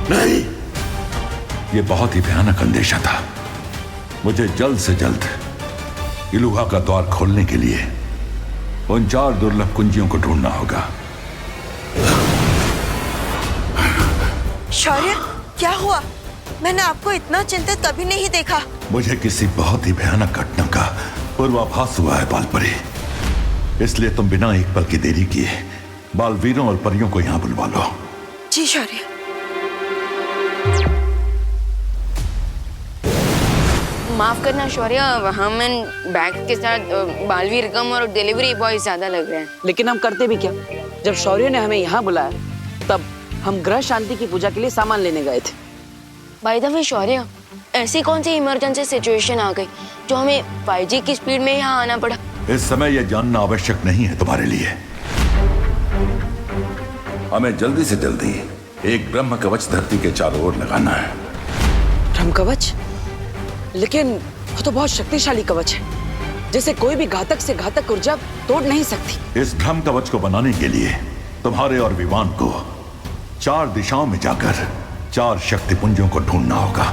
नहीं, ये बहुत ही भयानक अंदेशा था। मुझे जल्द से जल्द इलुहा का द्वार खोलने के लिए उन 4 दुर्लभ कुंजियों को ढूंढना होगा। शौर्य, क्या हुआ? मैंने आपको इतना चिंतित कभी नहीं देखा। मुझे किसी बहुत ही भयानक घटना का पूर्वाभास हुआ है बालपरी, इसलिए तुम बिना एक पल की देरी किए बालवीरों और परियों को यहाँ बुलवा लो। जी शौर्य। माफ करना शौर्य, हम बैग के साथ बालवीर कम और डिलीवरी बॉय ज्यादा लग रहे हैं। लेकिन हम करते भी क्या? जब शौर्य ने हमें यहाँ बुलाया तब हम ग्रह शांति की पूजा के लिए सामान लेने गए थे। बाय द वे शौर्य, ऐसी कौन सी इमरजेंसी सिचुएशन आ गई जो हमें 5G की स्पीड में यहाँ आना पड़ा? इस समय यह जानना आवश्यक नहीं है तुम्हारे लिए। हमें जल्दी से जल्दी एक ब्रह्म कवच धरती के चारों ओर लगाना है। ब्रह्म कवच? लेकिन वो तो बहुत शक्तिशाली कवच है, जिसे कोई भी घातक से घातक ऊर्जा तोड़ नहीं सकती। इस ब्रह्म कवच को बनाने के लिए तुम्हारे और विवान को 4 दिशाओं में जाकर 4 शक्ति पुंजों को ढूंढना होगा।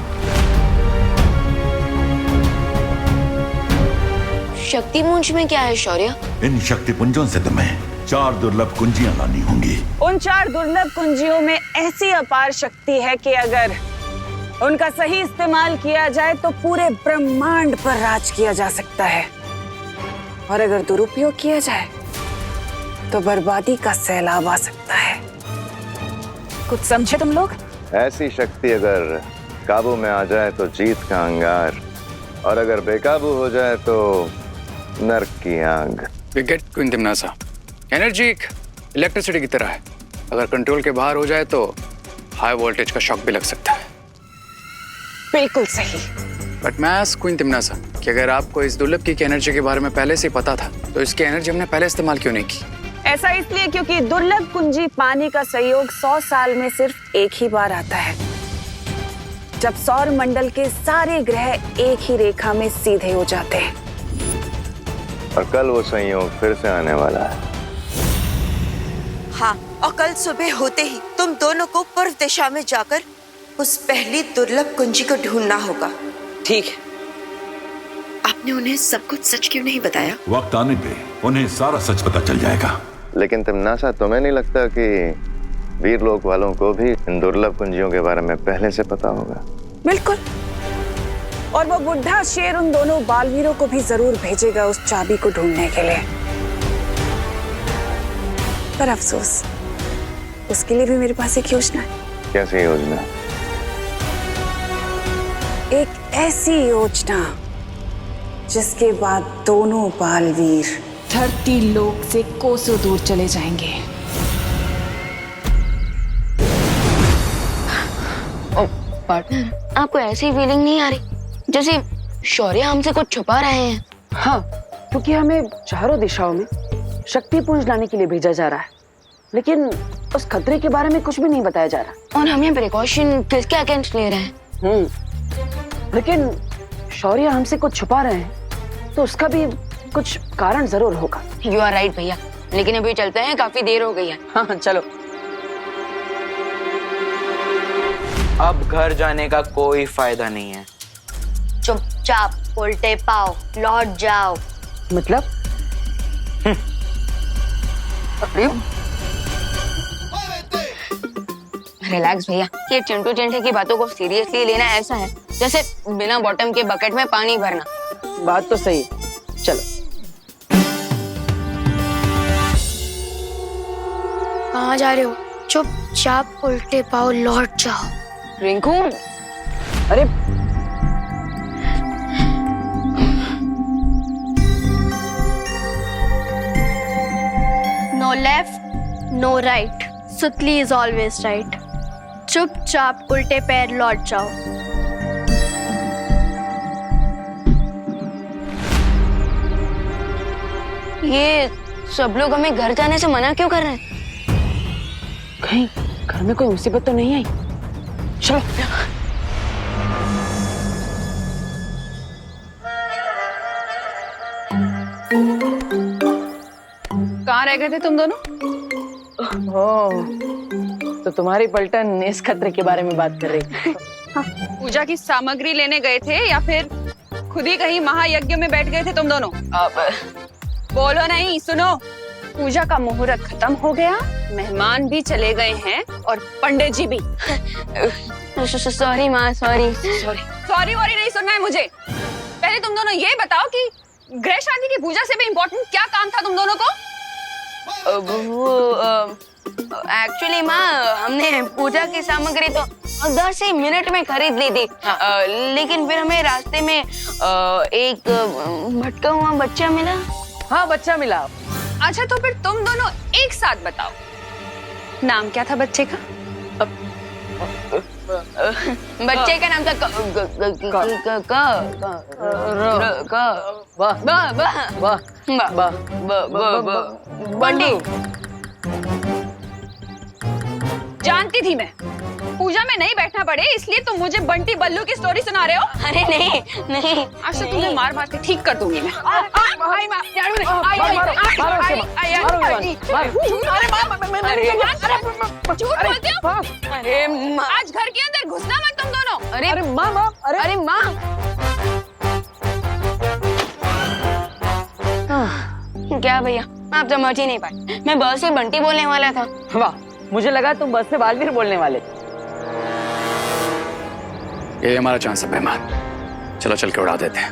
शक्ति पुंज में क्या है शौर्य? इन शक्ति पुंजों से तुम्हें 4 दुर्लभ कुंजियां लानी होंगी। उन 4 दुर्लभ कुंजियों में ऐसी अपार शक्ति है कि अगर उनका सही इस्तेमाल किया जाए तो पूरे ब्रह्मांड पर राज किया जा सकता है, और अगर दुरुपयोग किया जाए तो बर्बादी का सैलाब आ सकता है। कुछ समझे तुम लोग? ऐसी शक्ति अगर काबू में आ जाए तो जीत का अंगार, और अगर बेकाबू हो जाए तो नर्क की आग। विकेट क्वीन तिम्नासा एनर्जी एक इलेक्ट्रिसिटी की तरह है, अगर कंट्रोल के बाहर हो जाए तो हाई वोल्टेज का शॉक भी लग सकता है। बिल्कुल सही। बट मैं क्वीन तिम्नासा कि अगर आपको इस दुर्लभ की एनर्जी के बारे में पहले से पता था तो इसकी एनर्जी हमने पहले इस्तेमाल क्यों नहीं की? ऐसा इसलिए क्योंकि दुर्लभ कुंजी पानी का संयोग 100 साल में सिर्फ एक ही बार आता है, जब सौर मंडल के सारे ग्रह एक ही रेखा में सीधे हो जाते हैं। और कल वो संयोग फिर से आने वाला है। हाँ, और कल सुबह होते ही तुम दोनों को पूर्व दिशा में जाकर उस पहली दुर्लभ कुंजी को ढूंढना होगा। ठीक है। आपने उन्हें सब कुछ सच क्यों नहीं बताया? वक्त आने पे उन्हें सारा सच पता चल जाएगा। लेकिन तिम्नासा, तुम्हें नहीं लगता कि वीरलोक वालों को भी इन दुर्लभ कुंजियों के बारे में पहले से पता होगा? बिल्कुल। और वो बुढ़ा शेर उन दोनों बालवीरों को भी जरूर भेजेगा उस चाबी को ढूंढने के लिए। पर अफसोस, उसके लिए भी मेरे पास एक योजना है। कैसी योजना? एक ऐसी योजना जिसके बाद दोनों बालवीर धरती लोक से कोसों दूर चले जाएंगे। पार्टनर, आपको ऐसी फीलिंग नहीं आ रही जैसे शौर्य हमसे कुछ छुपा रहे हैं? हाँ, क्योंकि हमें चारों दिशाओं में शक्ति पुंज लाने के लिए भेजा जा रहा है, लेकिन उस खतरे के बारे में कुछ भी नहीं बताया जा रहा। और हम ये प्रिकॉशन किसके अगेंस्ट ले रहे हैं? लेकिन शौर्य हमसे कुछ छुपा रहे हैं तो उसका भी कुछ कारण जरूर होगा। यू आर राइट भैया, लेकिन अभी चलते हैं, काफी देर हो गई है। हाँ चलो। अब घर जाने का कोई फायदा नहीं है। चुपचाप उल्टे पाओ लौट जाओ। मतलब? रिलैक्स भैया, ये चिंटू चिंटे की बातों को सीरियसली लेना ऐसा है जैसे बिना बॉटम के बकेट में पानी भरना। बात तो सही है, चलो। कहाँ जा रहे हो? चुपचाप उल्टे पाओ लौट जाओ। रिंकू, अरे नो लेफ्ट नो राइट, सुतली इज ऑलवेज राइट। चुपचाप उल्टे पैर लौट जाओ। ये सब लोग हमें घर जाने से मना क्यों कर रहे हैं? कहीं घर में कोई मुसीबत तो नहीं आई? चलो। कहाँ रह गए थे तुम दोनों? तो तुम्हारी पलटन इस खतरे के बारे में बात कर रही है। पूजा की सामग्री लेने गए थे या फिर खुद ही कहीं महायज्ञ में बैठ गए थे तुम दोनों? बोलो नहीं, सुनो। पूजा का मुहूर्त खत्म हो गया, मेहमान भी चले गए हैं और पंडित जी भी। सॉरी माँ, सॉरी। सॉरी वॉरी नहीं सुनना है मुझे। पहले तुम दोनों ये बताओ कि गृह शांति की पूजा से भी इम्पोर्टेंट क्या काम था तुम दोनों को? एक्चुअली माँ, हमने पूजा की सामग्री तो 10 ही मिनट में खरीद ली थी। लेकिन फिर हमें रास्ते में एक भटका हुआ बच्चा मिला। हाँ, बच्चा मिला। अच्छा, तो फिर तुम दोनों एक साथ बताओ, नाम क्या था बच्चे का? बच्चे का नाम था बंटी। जानती थी मैं पूजा में नहीं बैठना पड़े, इसलिए तुम मुझे बंटी बल्लू की स्टोरी सुना रहे हो। अरे नहीं, आज तो तुम्हें मार मार के ठीक कर दूंगी मैं। अरे माँ, आज घर के अंदर घुसना मत तुम दोनों। अरे माँ, अरे माँ। क्या भैया, आप समझ ही नहीं पाए। मैं बस से बंटी बोलने वाला था। वाह, मुझे लगा तुम बस से बालवीर बोलने वाले। ये हमारा चांस है मेहमान, चलो चल के उड़ा देते हैं।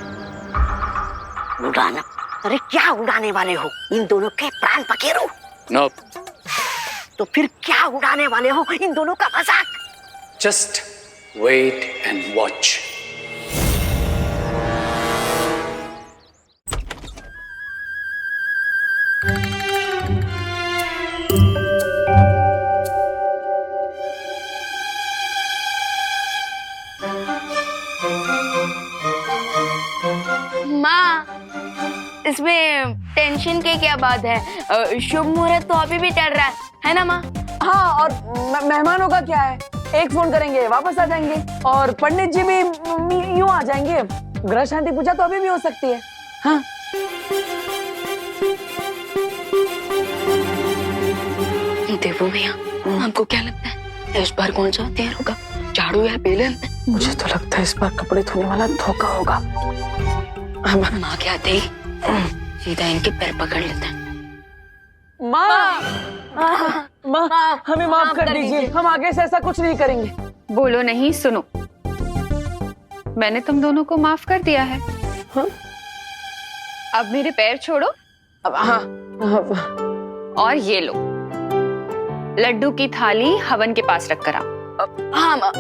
उड़ाना? अरे क्या उड़ाने वाले हो? इन दोनों के प्राण पखेरु? नो। तो फिर क्या उड़ाने वाले हो? इन दोनों का मजाक। Just wait and watch. इसमें टेंशन की क्या बात है? शुभ मुहूर्त तो अभी भी चल रहा है ना माँ? हाँ, और मेहमानों का क्या है? एक फोन करेंगे, वापस आ जाएंगे, और पंडित जी भी यूं आ जाएंगे। गृह शांति पूजा तो अभी भी हो सकती है। हाँ। देवो भैया, आपको क्या लगता है इस बार कौन सा हथियार होगा, झाड़ू या बेलन? मुझे तो लगता है इस बार कपड़े धोने वाला धोखा होगा। माँ के आते ही सीधा इनके पैर पकड़ लेते हैं। माँ, हमें माफ कर दीजिए, हम आगे से ऐसा कुछ नहीं करेंगे। बोलो नहीं, सुनो। मैंने तुम दोनों को माफ कर दिया है। हाँ? अब मेरे पैर छोड़ो। अब हाँ। और ये लो, लड्डू की थाली हवन के पास रख कर आओ। हाँ माँ।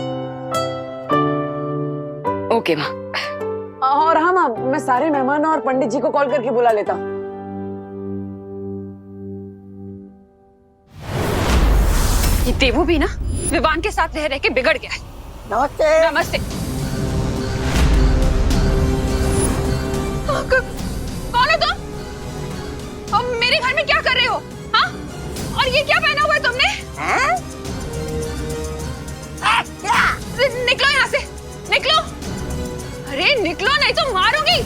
ओके माँ। और हाँ माँ, मैं सारे मेहमानों और पंडित जी को कॉल करके बुला लेता हूँ। ये देवू भी ना विवान के साथ रह रह के बिगड़ गया है। नमस्ते। नमस्ते। कौन हो तुम? और मेरे घर में क्या कर रहे हो? हाँ? और ये क्या पहना हुआ है तुमने? निकलो यहाँ से, निकलो। अरे निकलो नहीं तो मारूंगी।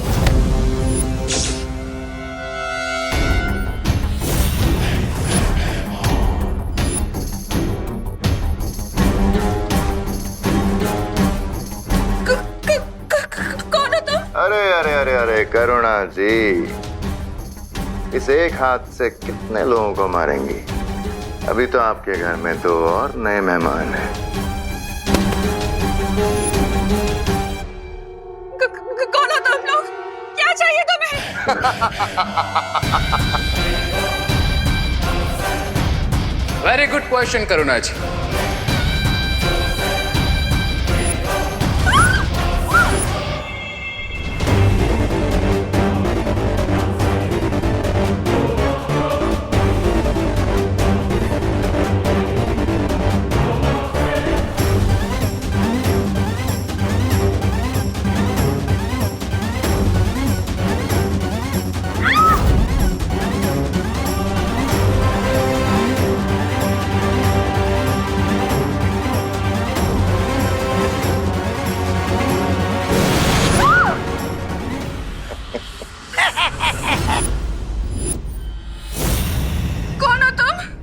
कौन हो तुम? अरे अरे अरे अरे करुणा जी, इस एक हाथ से कितने लोगों को मारेंगी? अभी तो आपके घर में 2 और नए मेहमान हैं। कौन हो तुम लोग? क्या चाहिए तुम्हें? वेरी गुड क्वेश्चन करुणा जी।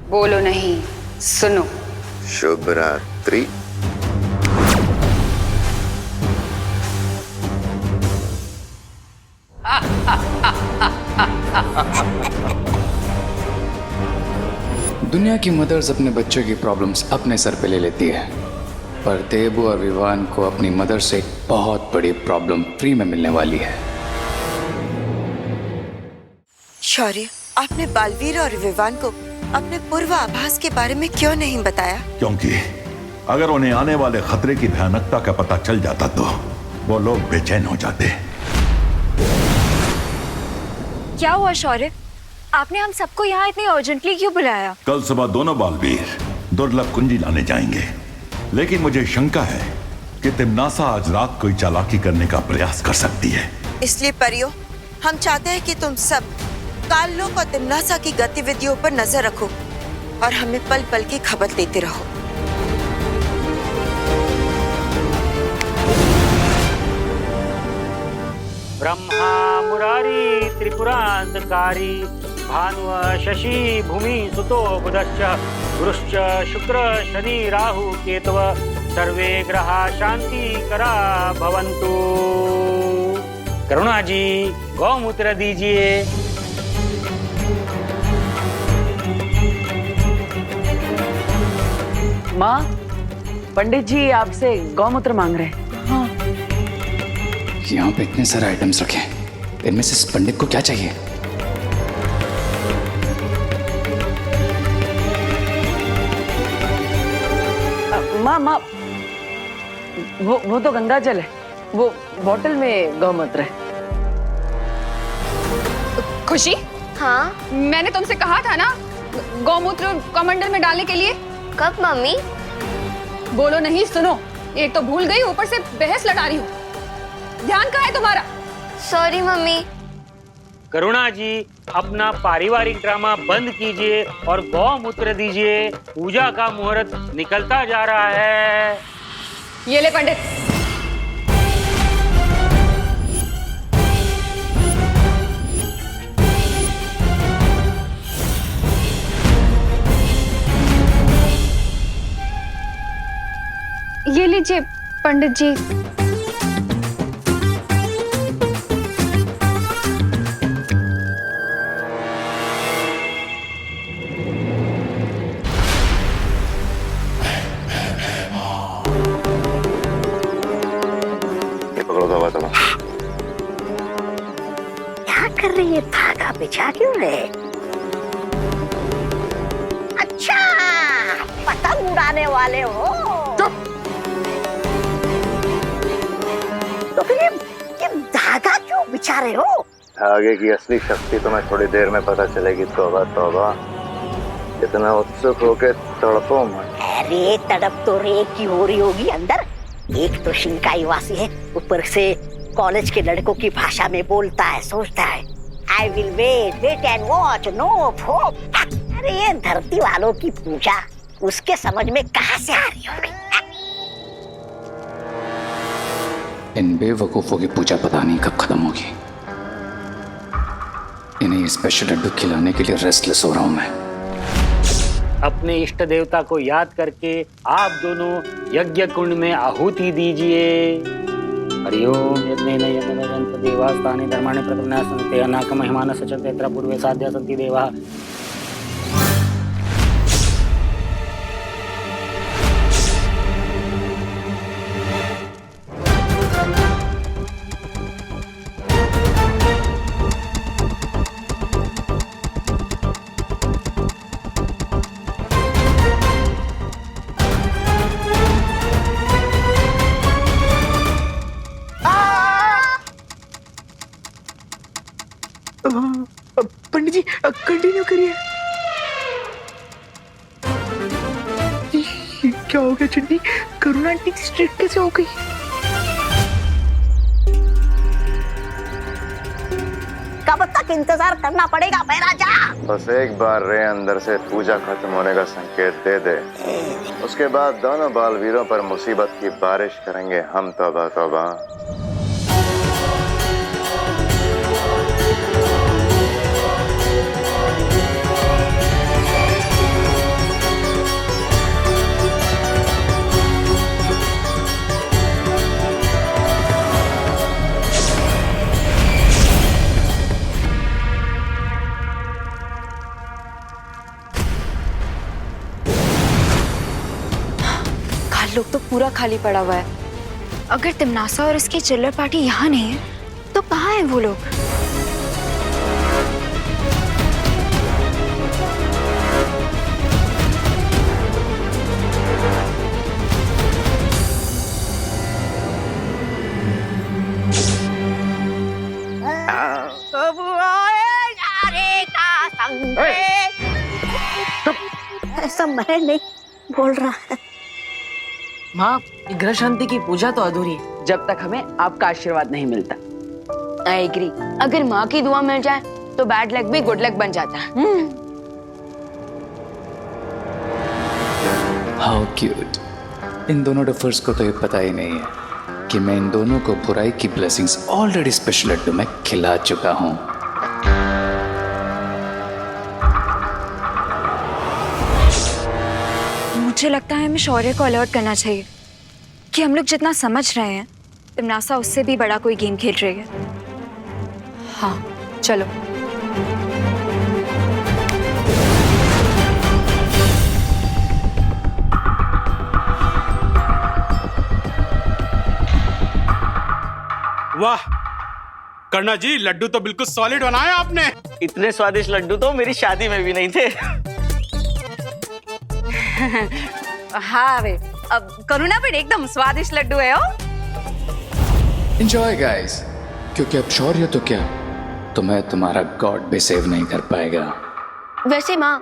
बोलो नहीं, सुनो। शुभ रात्रि। दुनिया की मदर्स अपने बच्चों की प्रॉब्लम्स अपने सर पे ले लेती है, पर देबू और विवान को अपनी मदर से एक बहुत बड़ी प्रॉब्लम फ्री में मिलने वाली है। शौर्य, आपने बालवीर और विवान को अपने पूर्वाभास के बारे में क्यों नहीं बताया? क्योंकि अगर उन्हें आने वाले खतरे की भयानकता का पता चल जाता तो वो लोग बेचैन हो जाते। क्या हुआ शौर्य? आपने हम सबको यहाँ इतनी अर्जेंटली क्यों बुलाया? कल सुबह दोनों बालवीर दुर्लभ कुंजी लाने जाएंगे, लेकिन मुझे शंका है कि तिम्नासा आज रात कोई चालाकी करने का प्रयास कर सकती है। इसलिए परियो, हम चाहते हैं कि तुम सब काललोक और तिम्नासा की गतिविधियों पर नजर रखो और हमें पल पल की खबर देते रहो। ब्रह्मा मुरारी त्रिपुरांतकारी भानु शशि भूमि सुतो बुधश्च गुरुश्च शुक्र शनि राहु केतव सर्वे ग्रहा शांति करा भवन्तु। करुणा जी गौमूत्र दीजिए। माँ, पंडित जी आपसे गौमूत्र मांग रहे हैं। यहाँ पे इतने सारे आइटम्स रखे हैं, इनमें से इस पंडित को क्या चाहिए? माँ, वो तो गंगा जल है, वो बोतल में गौमूत्र है। खुशी, हाँ मैंने तुमसे कहा था ना गौमूत्र कमंडल में डालने के लिए। कब मम्मी? बोलो नहीं, सुनो। एक तो भूल गई, ऊपर से बहस लड़ा रही हूँ। ध्यान कहाँ है तुम्हारा? Sorry mummy. करुणा जी अपना पारिवारिक ड्रामा बंद कीजिए और गौमूत्र दीजिए। पूजा का मुहूर्त निकलता जा रहा है। ये ले पंडित। ये लीजिए पंडित जी। क्या कर रही है? धागा बिछा क्यों रहे? अच्छा, पतंग उड़ाने वाले हो? तो फिर ये धागा क्यों बिछा रहे हो? धागे की असली शक्ति तुम्हें थोड़ी देर में पता चलेगी। तौबा तौबा, इतना उत्सुक होके तड़पो मत। अरे तड़प तो रेत की हो रही होगी अंदर। एक तो शिंकाई वासी है, ऊपर से कॉलेज के लड़कों की भाषा में बोलता है, सोचता है I will wait and watch, no hope. अरे ये धरती वालों की पूजा उसके समझ में कहाँ से आ रही होगी? इन बेवकूफों की पूजा पता नहीं कब खत्म होगी। इन्हें ये स्पेशल लड्डू खिलाने के लिए रेस्टलेस हो रहा हूं मैं। अपने इष्ट देवता को याद करके आप दोनों यज्ञ कुंड में आहुति दीजिए। हरिओम यज्ञेन यज्ञ देवास्तानि धर्माणि प्रतमनासन्ते अनाक महिमान सचन्ते यत्र पूर्वे साध्या सन्ति देवाः। पंडित जी कंटिन्यू करिए। क्या हो गया चंडी? करुणा आंटी स्ट्रिक्ट कैसे हो गई? कब तक इंतजार करना पड़ेगा भाई राजा? बस एक बार रे अंदर से पूजा खत्म होने का संकेत दे दे, उसके बाद दोनों बालवीरों पर मुसीबत की बारिश करेंगे हम। तौबा तौबा। लोग तो पूरा खाली पड़ा हुआ है। अगर तिमनासा और उसकी चिल्लर पार्टी यहाँ नहीं है तो कहाँ हैं वो लोग? ऐसा मैं नहीं बोल रहा है। माँ, ग्रह शांति की पूजा तो अधूरी है जब तक हमें आपका आशीर्वाद नहीं मिलता। I agree. अगर माँ की दुआ मिल जाए तो बैड लक भी गुड लक बन जाता है। How cute. इन दोनों डफर्स को तो ये पता ही नहीं है कि मैं इन दोनों को बुराई की ब्लेसिंग्स ऑलरेडी स्पेशल लड्डू में खिला चुका हूँ। मुझे लगता है हमें शौर्य को अलर्ट करना चाहिए कि हम लोग जितना समझ रहे हैं तिमनासा उससे भी बड़ा कोई गेम खेल रही है। हाँ चलो। वाह कर्णा जी, लड्डू तो बिल्कुल सॉलिड बनाए आपने। इतने स्वादिष्ट लड्डू तो मेरी शादी में भी नहीं थे। हाँ वे, अब करुणा पर एकदम स्वादिष्ट लड्डू है। एंजॉय गाइस, क्योंकि अब शौर्य तो क्या, तुम्हें तुम्हारा गॉड भी सेव नहीं कर पाएगा। वैसे माँ,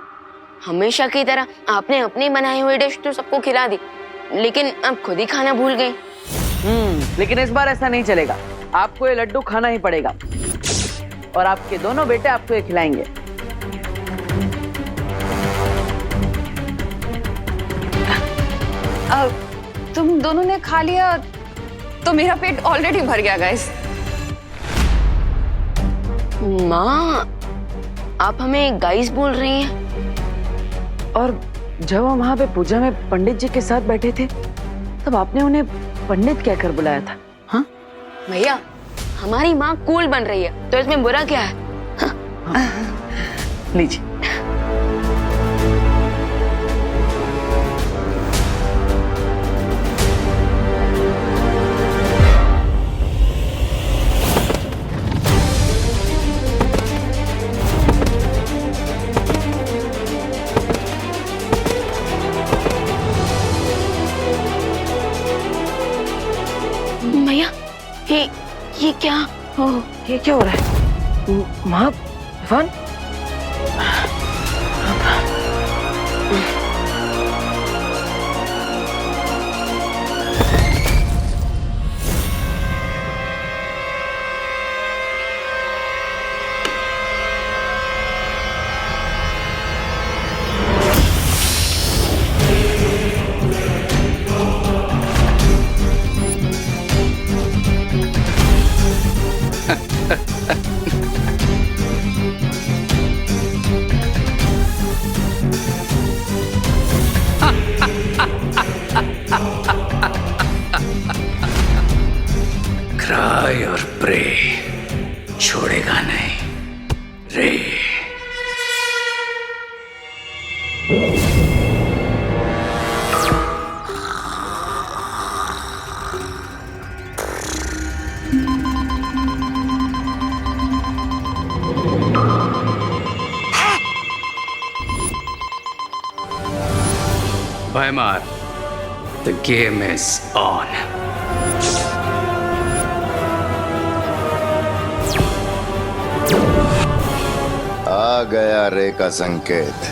हमेशा की तरह आपने अपनी बनाई हुई डिश तो सबको खिला दी, लेकिन अब खुद ही खाना भूल गई। लेकिन इस बार ऐसा नहीं चलेगा। आपको ये लड्डू खाना ही पड़ेगा और आपके दोनों बेटे आपको ये खिलाएंगे। तुम दोनों ने खा लिया तो मेरा पेट ऑलरेडी भर गया गाइस। माँ, आप हमें गाइस बोल रही हैं? और जब हम वहाँ पे पूजा में पंडित जी के साथ बैठे थे तब आपने उन्हें पंडित कहकर बुलाया था। हाँ भैया, हमारी माँ कूल बन रही है तो इसमें बुरा क्या है? लीजिए। भैया, ये क्या? ये क्या हो रहा है? माँ, इरफान? क्राई और प्रे छोड़ेगा नहीं रे। Weimar, the game is on. आ गया रे का संकेत,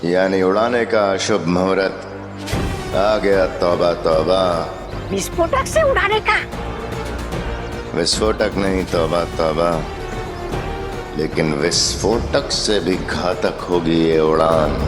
यानी उड़ाने का शुभ मुहूर्त। आ गया तौबा तौबा। विस्फोटक से उड़ाने का? विस्फोटक नहीं, तौबा तौबा। लेकिन विस्फोटक से भी घातक होगी ये उड़ान।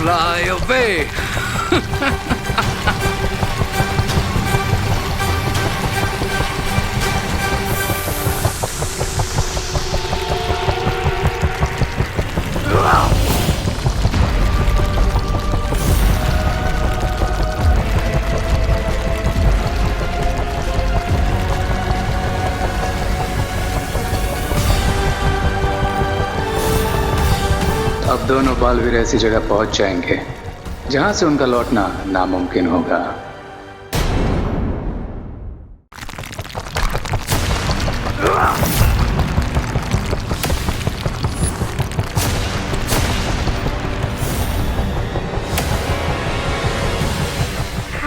Fly away. अब दोनों बालवीर ऐसी जगह पहुंच जाएंगे जहां से उनका लौटना नामुमकिन होगा।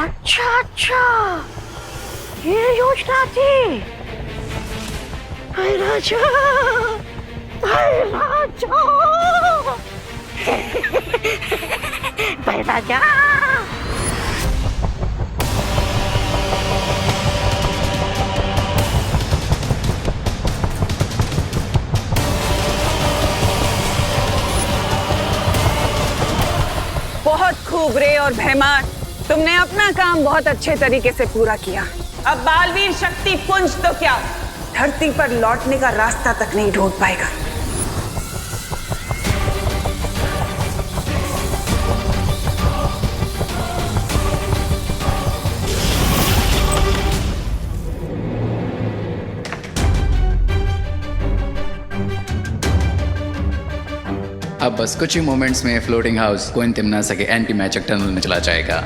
अच्छा, ये योजना थी। भाई राजा, भाई राजा, भाई राजा। बहुत खूब रे और भैमार, तुमने अपना काम बहुत अच्छे तरीके से पूरा किया। अब बालवीर शक्ति पुंज तो क्या, धरती पर लौटने का रास्ता तक नहीं ढूंढ पाएगा। अब बस कुछ ही मोमेंट्स में फ्लोटिंग हाउस कोइन तिम्नासा के एंटी मैजिक टनल में चला जाएगा।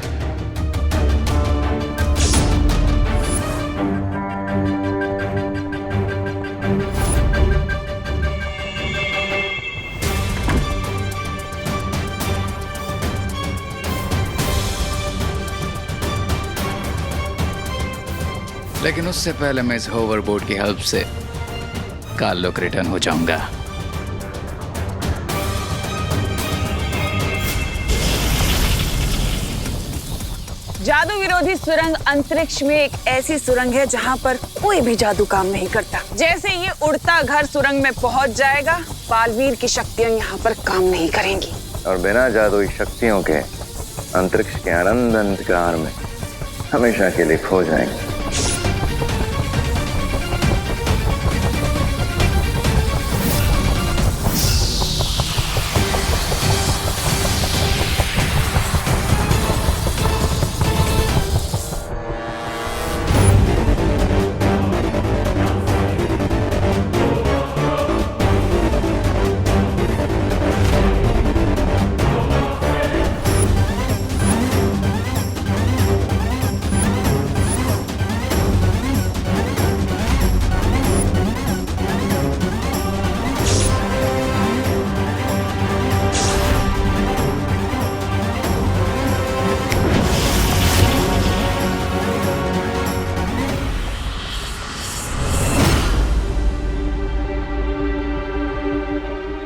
लेकिन उससे पहले मैं इस होवरबोर्ड की हेल्प से काल्लो रिटर्न हो जाऊंगा। जादू विरोधी सुरंग अंतरिक्ष में एक ऐसी सुरंग है जहां पर कोई भी जादू काम नहीं करता। जैसे ये उड़ता घर सुरंग में पहुंच जाएगा, बालवीर की शक्तियां यहाँ पर काम नहीं करेंगी और बिना जादुई शक्तियों के अंतरिक्ष के अनंत अंधकार में हमेशा के लिए खो जाएंगे।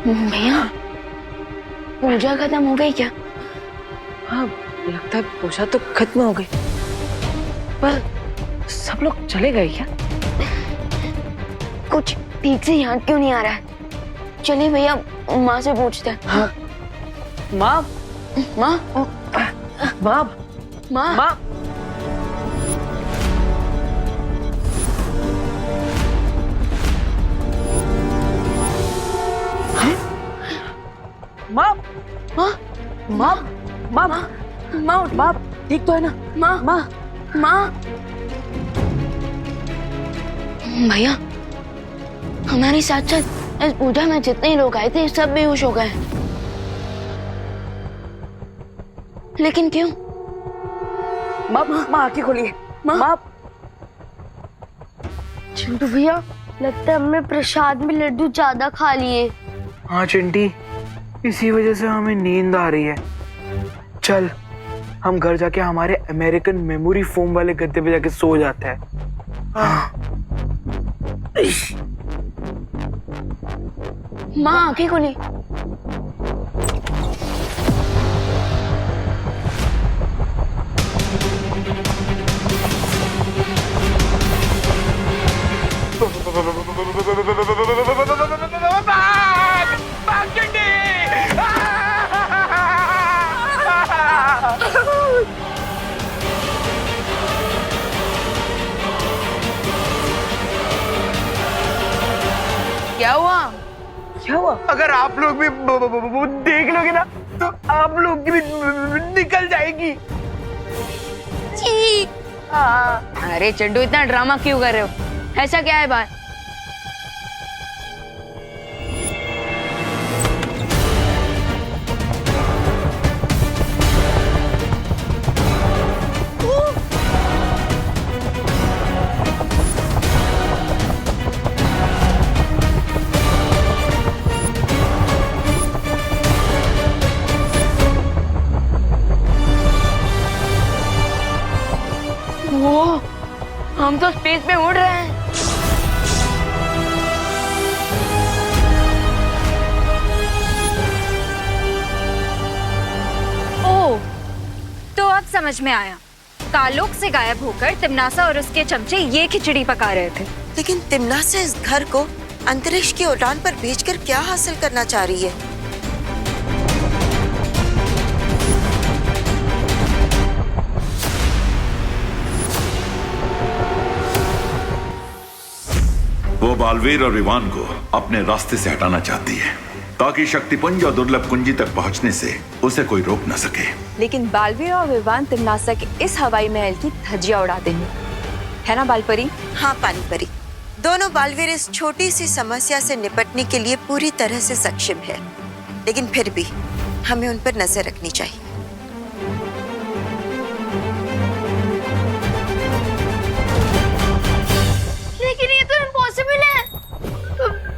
भैया, पूजा खत्म हो गई क्या? हाँ, लगता है पूजा तो खत्म हो गई, पर सब लोग चले गए क्या? कुछ ठीक से याद क्यों नहीं आ रहा है? चलिए भैया, माँ से पूछते हैं। हाँ। माँ, माँ, माँ, माँ, माँ, माँ, माँ, माँ, माँ, माँ, माँ, ठीक तो है ना? माँ, माँ, माँ। भैया, हमारे साथ साथ इस पूजा में जितने लोग आए थे सब बेहोश हो गए। लेकिन क्यों? माँ, माँ आंखें खोलिए। माँ, चिंटू भैया, लगता है हमने प्रसाद में लड्डू ज्यादा खा लिए। हाँ चिंटी, इसी वजह से हमें नींद आ रही है। चल, हम घर जाके हमारे अमेरिकन मेमोरी फोम वाले गद्दे पे जाके सो जाते हैं। माँ आंखें खोली। क्या हुआ? क्या हुआ? अगर आप लोग भी देख लोगे ना तो आप लोग की भी निकल जाएगी। अरे चड्डू, इतना ड्रामा क्यों कर रहे हो? ऐसा क्या है बात? वो हम तो स्पेस में उड़ रहे हैं। ओह, तो अब समझ में आया। कालोक से गायब होकर तिमनासा और उसके चमचे ये खिचड़ी पका रहे थे। लेकिन तिमनासा इस घर को अंतरिक्ष की उड़ान पर भेजकर क्या हासिल करना चाह रही है? वो बालवीर और विवान को अपने रास्ते से हटाना चाहती है ताकि शक्तिपुंज और दुर्लभ कुंजी तक पहुंचने से उसे कोई रोक न सके। लेकिन बालवीर और विवान तिमनासा के इस हवाई महल की धज्जियां उड़ा देंगे, है ना बालपरी? हाँ पानी परी, दोनों बालवीर इस छोटी सी समस्या से निपटने के लिए पूरी तरह से सक्षम है, लेकिन फिर भी हमें उन पर नजर रखनी चाहिए। लेकिन ये तो इम्पॉसिबल है।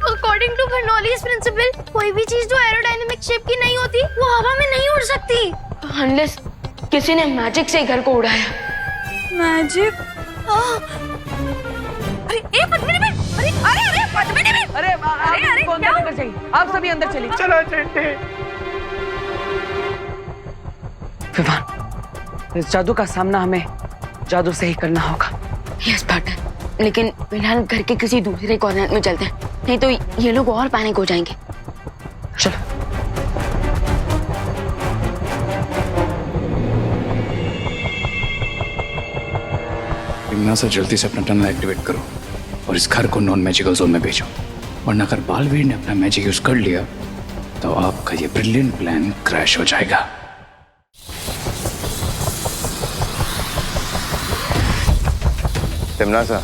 अकॉर्डिंग टू बर्नौलीज प्रिंसिपल, कोई भी चीज जो एरोडायनेमिक शेप की नहीं होती वो हवा में नहीं उड़ सकती। अनलेस किसी ने मैजिक से घर को उड़ाया। मैजिक? अरे ए पद्मिनी बेन, अरे पद्मिनी बेन, अरे आपको अंदर लेकर जाइए, आप सभी अंदर चलिए। चलो चलते। विवान, इस जादू का सामना हमें जादू से ही करना होगा। यस पार्टनर, लेकिन फिलहाल घर के किसी दूसरे कॉर्नर में चलते हैं, नहीं तो ये लोग और पैनिक हो जाएंगे। चलो। तिमनासा, जल्दी से अपना टनल एक्टिवेट करो और इस घर को नॉन मैजिकल जोन में भेजो, वरना अगर बालवीर ने अपना मैजिक यूज कर लिया तो आपका ये ब्रिलियंट प्लान क्रैश हो जाएगा। तिमनासा,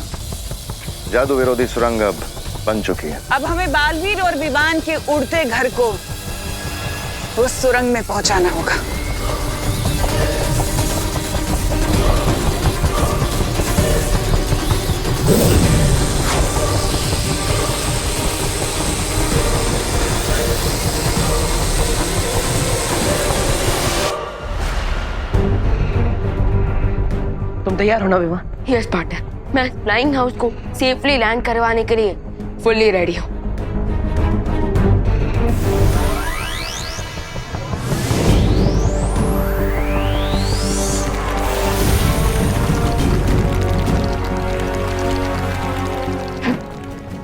जादू विरोधी सुरंग अब बन चुकी है। अब हमें बालवीर और विवान के उड़ते घर को उस सुरंग में पहुंचाना होगा। तुम तैयार हो ना विवान? यस पार्टनर, मैं फ्लाइंग हाउस को सेफली लैंड करवाने के लिए फुल्ली रेडी हूँ।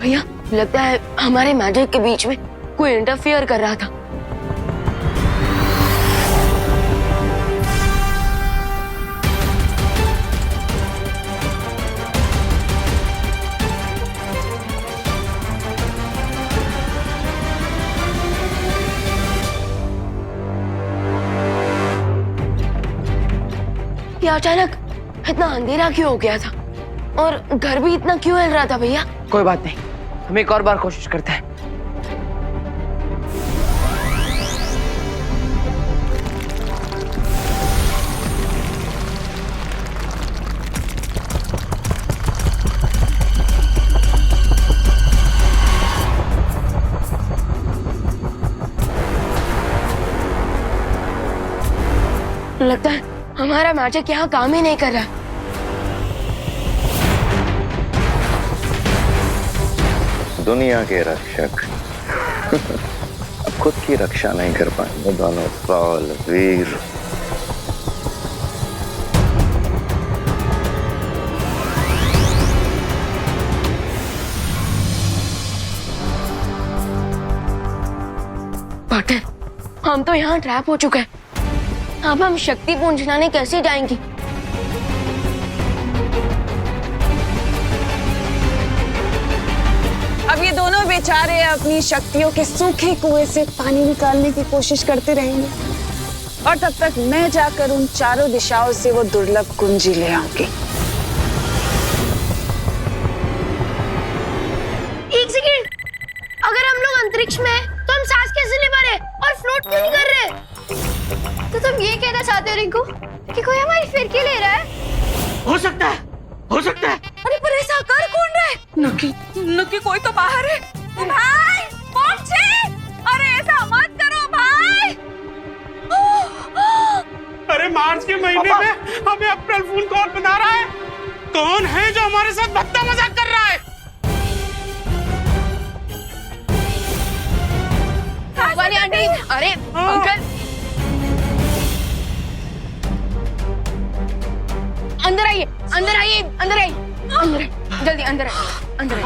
भैया, लगता है हमारे मैजिक के बीच में कोई इंटरफियर कर रहा था। ये अचानक इतना अंधेरा क्यों हो गया था और घर भी इतना क्यों हिल रहा था भैया? कोई बात नहीं, हम एक और बार कोशिश करते हैं। लगता है हमारा मैजिक यहाँ काम ही नहीं कर रहा। दुनिया के रक्षक अब खुद की रक्षा नहीं कर पाएंगे दोनों बालवीर। पार्टनर, हम तो यहाँ ट्रैप हो चुके हैं। अब हम शक्ति पुंज लाने कैसे जाएंगे? अब ये दोनों बेचारे अपनी शक्तियों के सूखे कुएं से पानी निकालने की कोशिश करते रहेंगे और तब तक मैं जाकर उन चारों दिशाओं से वो दुर्लभ कुंजी ले आऊंगी। एक सेकेंड, अगर हम लोग अंतरिक्ष में हैं, तो हम सांस कैसे ले पा रहे और फ्लोट क्यों नहीं कर रहे? तो तुम ये कहना चाहते हो रिंकू कि कोई हमारी फिरकी ले रहा है? हो सकता है, हो सकता है। अरे पर ऐसा कर कौन रहा है? नक्की कोई तो बाहर है। भाई पहुंचे। अरे ऐसा मत करो भाई। अरे मार्च के महीने में हमें अप्रैल फूल कौन बना रहा है? कौन है जो हमारे साथ भद्दा मजाक कर रहा है? वाली आंटी, अरे अंकल अंदर आइए, अंदर आइए, अंदर आइए, अंदर जल्दी अंदर आइए, अंदर आइए,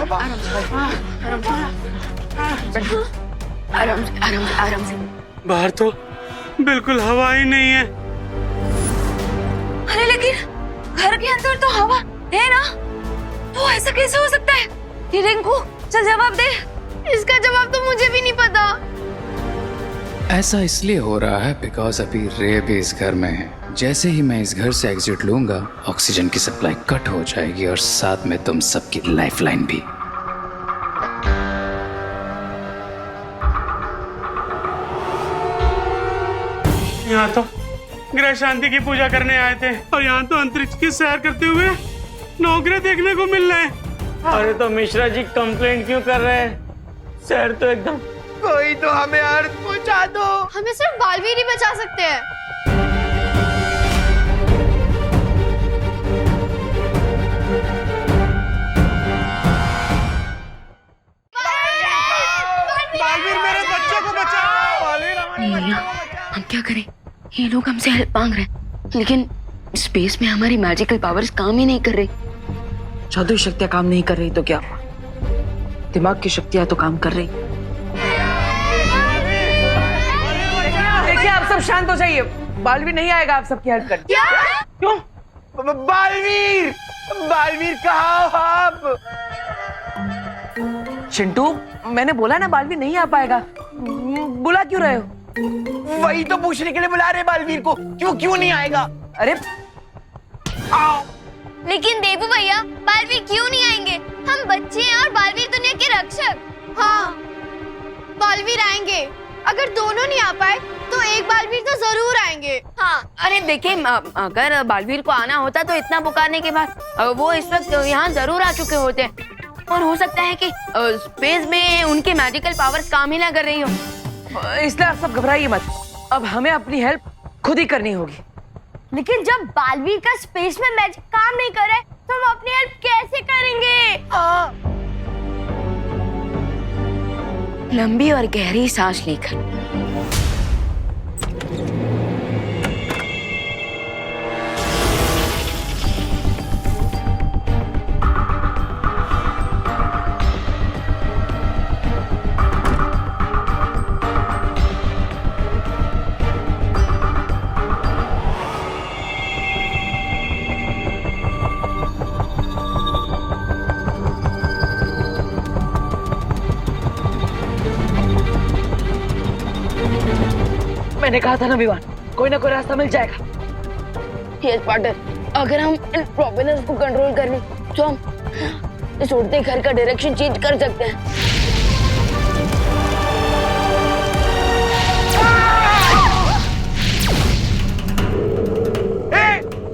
आराम से, आराम से, आराम से। बाहर तो बिल्कुल हवा ही नहीं है। अरे लेकिन घर के अंदर तो हवा है ना, तो ऐसा कैसे हो सकता है? रिंकू चल जवाब दे। इसका जवाब तो मुझे भी नहीं पता। ऐसा इसलिए हो रहा है बिकॉज अभी रे भी इस घर में है। जैसे ही मैं इस घर से एग्जिट लूंगा, ऑक्सीजन की सप्लाई कट हो जाएगी और साथ में तुम सबकी लाइफलाइन भी। यहाँ तो ग्रह शांति की पूजा करने आए थे और यहाँ तो अंतरिक्ष की सैर करते हुए नौकरी देखने को मिल रहे हैं। अरे तो मिश्रा जी कंप्लेंट क्यों कर रहे हैं? सैर तो एकदम। कोई तो हमें अर्थ पहुंचा दो। हमें सिर्फ बालवीर ही बचा सकते हैं। बालवीर मेरे बच्चे को बचाओ। हम क्या करें? ये लोग हमसे हेल्प मांग रहे हैं, लेकिन स्पेस में हमारी मैजिकल पावर्स काम ही नहीं कर रही। जादुई शक्तियां काम नहीं कर रही तो क्या? दिमाग की शक्तियां तो काम कर रही। देखिए आप सब शांत हो जाइए। बालवीर नहीं आएगा आप सबकी हेल्प करने। क्यों? बालवीर, बालवीर कहाँ हो आप? चिंटू, मैंने बोला ना बालवीर नहीं आ पाएगा। बुला क्यों रहे हो? वही तो पूछने के लिए बुला रहे बालवीर को। क्यों नहीं आएगा? अरे लेकिन देवू भैया, बालवीर क्यों नहीं आएंगे? हम बच्चे हैं और बालवीर दुनिया के रक्षक। हाँ, बालवीर आएंगे। अगर दोनों नहीं आ पाए तो एक बालवीर तो जरूर आएंगे। हाँ, अरे देखिए, अगर बालवीर को आना होता तो इतना पुकारने के बाद वो इस वक्त यहाँ जरूर आ चुके होते। और हो सकता है कि स्पेस में उनके मैजिकल पावर्स काम ही ना कर रही हो। इसलिए आप सब घबराइए मत। अब हमें अपनी हेल्प खुद ही करनी होगी। लेकिन जब बालवीर का स्पेस में मैजिक काम नहीं कर रहा है तो हम अपनी हेल्प कैसे करेंगे? लंबी और गहरी सांस लेकर मैंने कहा था ना विवान, कोई ना कोई रास्ता मिल जाएगा। यस पार्टनर, अगर हम इन प्रोपेलर्स को कंट्रोल कर लें तो हम इस उड़ते घर का डायरेक्शन चेंज कर सकते हैं।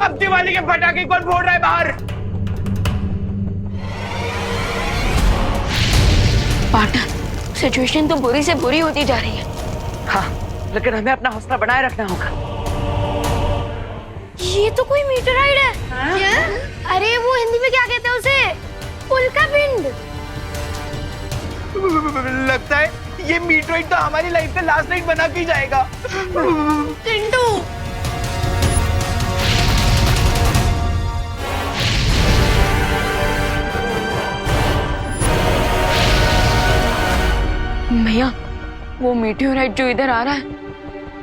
अब दिवाली के पटाखे कौन फोड़ रहा है बाहर? पार्टनर, सिचुएशन तो बुरी से बुरी होती जा रही है। हाँ, लेकिन हमें अपना हौसला बनाए रखना होगा। ये तो कोई मीटराइड है। क्या? अरे वो हिंदी में क्या कहते हैं उसे? उल्का पिंड। लगता है ये मीटराइड तो हमारी लाइफ का लास्ट नाइट बना के जाएगा। चिंटू, भैया, वो मीटियोराइट जो इधर आ रहा है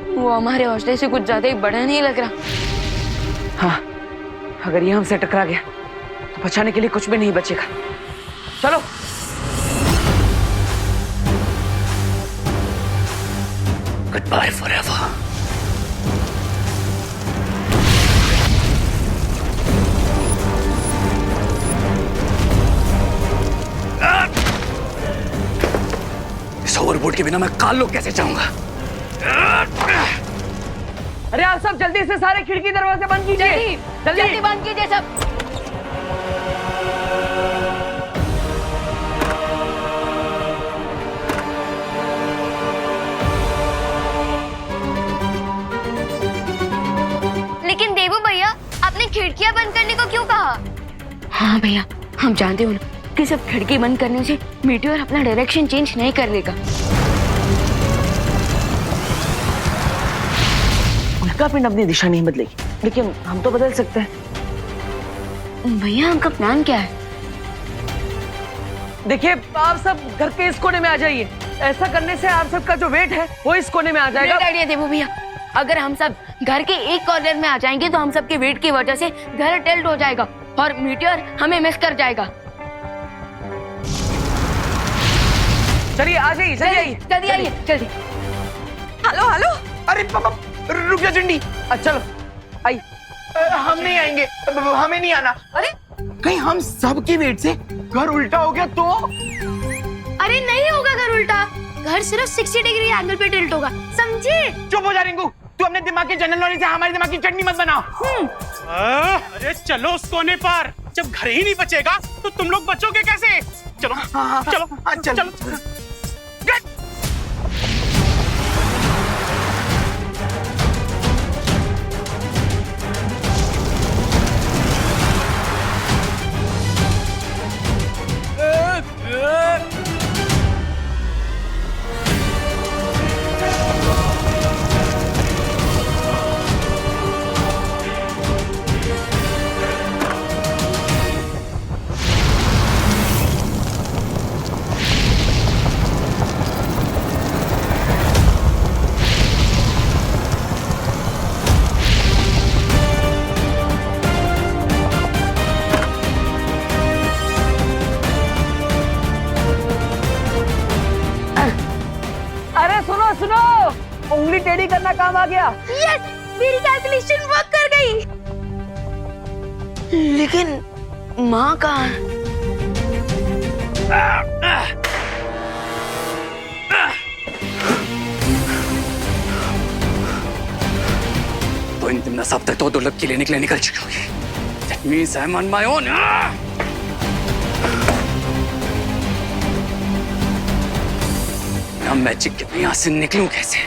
वो हमारे हौसले से कुछ ज्यादा ही बड़ा नहीं लग रहा। हाँ, अगर ये हमसे टकरा गया तो बचाने के लिए कुछ भी नहीं बचेगा। चलो। Goodbye forever. इस ओवरबोर्ड के बिना मैं काल लोग कैसे जाऊंगा? अरे आप सब जल्दी से सारे खिड़की दरवाजे बंद कीजिए। जल्दी बंद कीजिए सब। लेकिन देवू भैया, आपने खिड़कियां बंद करने को क्यों कहा? हाँ भैया, हम जानते हो ना कि सब खिड़की बंद करने से मीटियोर अपना डायरेक्शन चेंज नहीं कर लेगा। उल्का पिंड अपनी दिशा नहीं बदलेगी, लेकिन हम तो बदल सकते हैं। भैया हमका प्लान क्या है? देखिए, आप सब घर के इस कोने में आ जाइए। ऐसा करने से आप सबका जो वेट है वो इस कोने में आ जाएगा। ग्रेट आइडिया देवू भैया। अगर हम सब घर के एक कॉर्नर में आ जाएंगे तो हम सबके वेट की वजह से घर टिल्ट हो जाएगा और मीटियोर हमें मिस कर जाएगा। चलिए आ जाइए, जल्दी आइए, जल्दी। Hello hello. अरे रुक जा चिंडी। चलो आई। हम नहीं आएंगे, हमें नहीं आना। अरे कहीं हम सबकी वेट से घर उल्टा हो गया तो? अरे नहीं होगा घर उल्टा, घर सिर्फ 60 डिग्री एंगल पे टिल्ट होगा, समझे? चुप हो जा रिंकू, तू अपने दिमाग के जनरल नॉलेज से हमारे दिमाग की चटनी मत बनाओ। अरे चलो उस कोने पर। जब घर ही नहीं बचेगा तो तुम लोग बचोगे कैसे? चलो चलो चलो। उंगली टेढ़ी करना काम आ गया। यस, मेरी कैलकुलेशन वर्क कर गई। लेकिन माँ कहाँ है? तो इन तुमने सब तक तो दुर्लभ के लिए निकल चुकी होगी। That means I'm on my own. मैं मैजिक के यहाँ से निकलूं कैसे?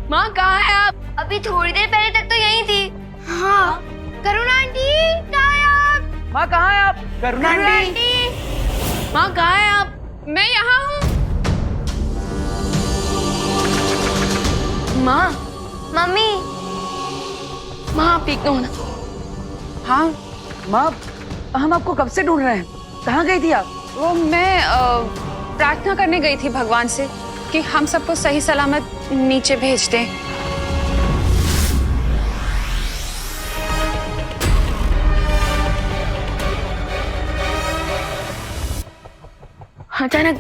माँ कहाँ है आप? अभी थोड़ी देर पहले तक तो यहीं थी। हाँ, करुणा आंटी कहाँ है आप? माँ कहाँ है आप? करुणा आंटी। माँ कहाँ है आप? मैं यहाँ हूँ। माँ, मम्मी। माँ आप ठीक तो हो ना? हाँ माँ, हम आपको कब से ढूंढ रहे हैं। कहाँ गई थी आप? वो मैं प्रार्थना करने गई थी भगवान से कि हम सबको सही सलामत नीचे भेज दें। अचानक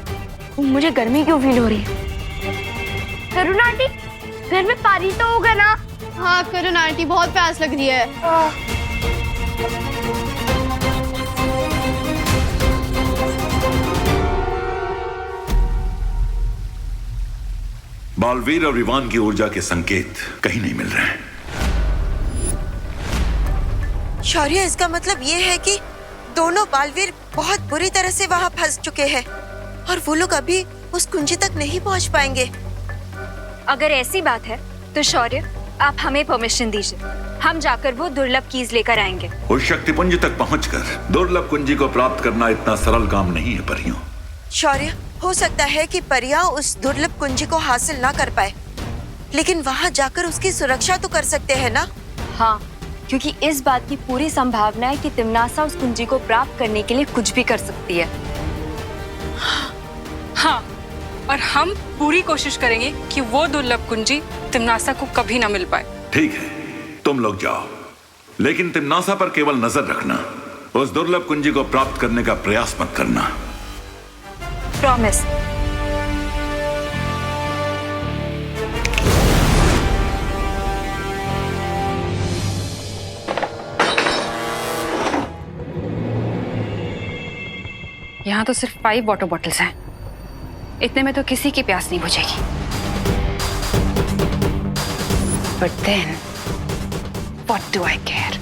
मुझे गर्मी क्यों फील हो रही है? करुणा आंटी, घर में पानी तो होगा ना? हाँ करुणा आंटी, बहुत प्यास लग रही है। बालवीर और इवान की ऊर्जा के संकेत कहीं नहीं मिल रहे हैं। शौर्य, इसका मतलब ये है कि दोनों बालवीर बहुत बुरी तरह से वहां फंस चुके हैं और वो लोग अभी उस कुंजी तक नहीं पहुंच पाएंगे। अगर ऐसी बात है तो शौर्य, आप हमें परमिशन दीजिए, हम जाकर वो दुर्लभ कीज लेकर आएंगे। उस शक्तिपुंज तक पहुंचकर दुर्लभ कुंजी को प्राप्त करना इतना सरल काम नहीं है परियों। शौर्य, हो सकता है कि परियां उस दुर्लभ कुंजी को हासिल ना कर पाए, लेकिन वहां जाकर उसकी सुरक्षा तो कर सकते हैं ना? हाँ, क्योंकि इस बात की पूरी संभावना है कि तिमनासा उस कुंजी को प्राप्त करने के लिए कुछ भी कर सकती है। हाँ, और हम पूरी कोशिश करेंगे कि वो दुर्लभ कुंजी तिमनासा को कभी ना मिल पाए। ठीक है, तुम लोग जाओ, लेकिन तिम्नासा पर केवल नजर रखना, उस दुर्लभ कुंजी को प्राप्त करने का प्रयास मत करना। प्रॉमिस। यहाँ तो सिर्फ 5 वाटर बॉटल्स हैं। इतने में तो किसी की प्यास नहीं बुझेगी। But then, what do I care?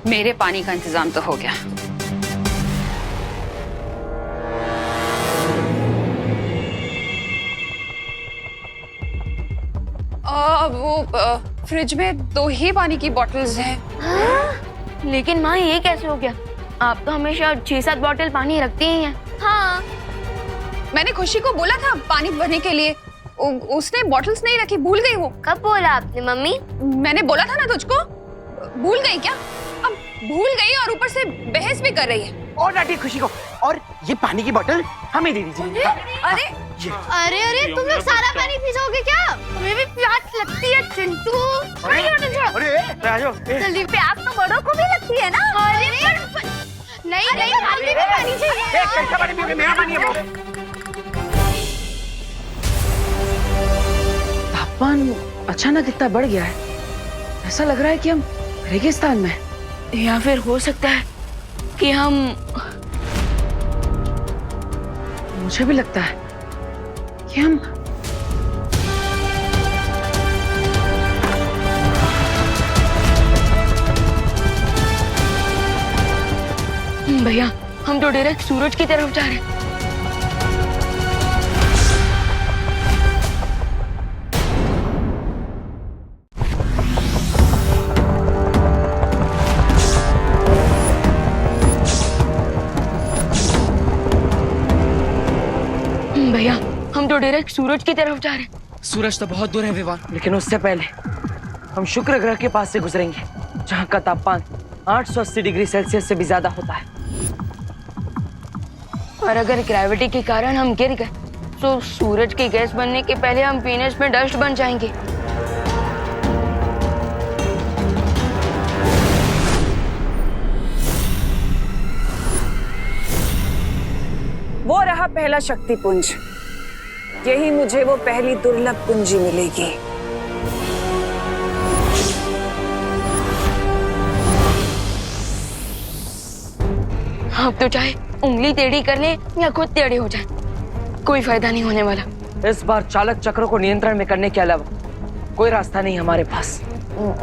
मेरे पानी का इंतजाम तो हो गया। वो फ्रिज में 2 ही पानी की बॉटल्स हैं। लेकिन माँ ये कैसे हो गया? आप तो हमेशा 6-7 बॉटल पानी रखती ही हैं। हाँ, मैंने खुशी को बोला था पानी भरने के लिए, उसने बॉटल्स नहीं रखी, भूल गई वो। कब बोला आपने मम्मी? मैंने बोला था ना तुझको, भूल गई क्या? अब भूल गई और ऊपर से बहस भी कर रही है। और डांटी खुशी को, और ये पानी की बोतल हमें दे दीजिए। अरे अरे अरे, तुम लोग सारा पानी पी जाओगे क्या? तुम्हें भी प्यास लगती है चिंटू। जल्दी, प्यास तो बड़ों को भी लगती है ना। अरे नहीं नहीं, हमें भी पानी चाहिए। कैसा पानी पियोगे? मेरा पानी है वो। तापमान अचानक इतना बढ़ गया है, ऐसा लग रहा है कि हम रेगिस्तान में, या फिर हो सकता है कि हम, मुझे भी लगता है कि हम भैया हम तो डायरेक्ट सूरज की तरफ जा रहे हैं। भैया हम तो डायरेक्ट सूरज की तरफ जा रहे हैं। सूरज तो बहुत दूर है विवान, लेकिन उससे पहले हम शुक्र ग्रह के पास से गुजरेंगे, जहाँ का तापमान 880 डिग्री सेल्सियस से भी ज्यादा होता है। और अगर ग्रेविटी के कारण हम गिर गए तो सूरज की गैस बनने के पहले हम वीनस में डस्ट बन जाएंगे। वो रहा पहला शक्ति पुंज। यही मुझे वो पहली दुर्लभ कुंजी मिलेगी। आप तो चाहे उंगली टेढ़ी कर ले या खुद टेढ़े हो जाए, कोई फायदा नहीं होने वाला। इस बार चालक चक्रों को नियंत्रण में करने के अलावा कोई रास्ता नहीं हमारे पास।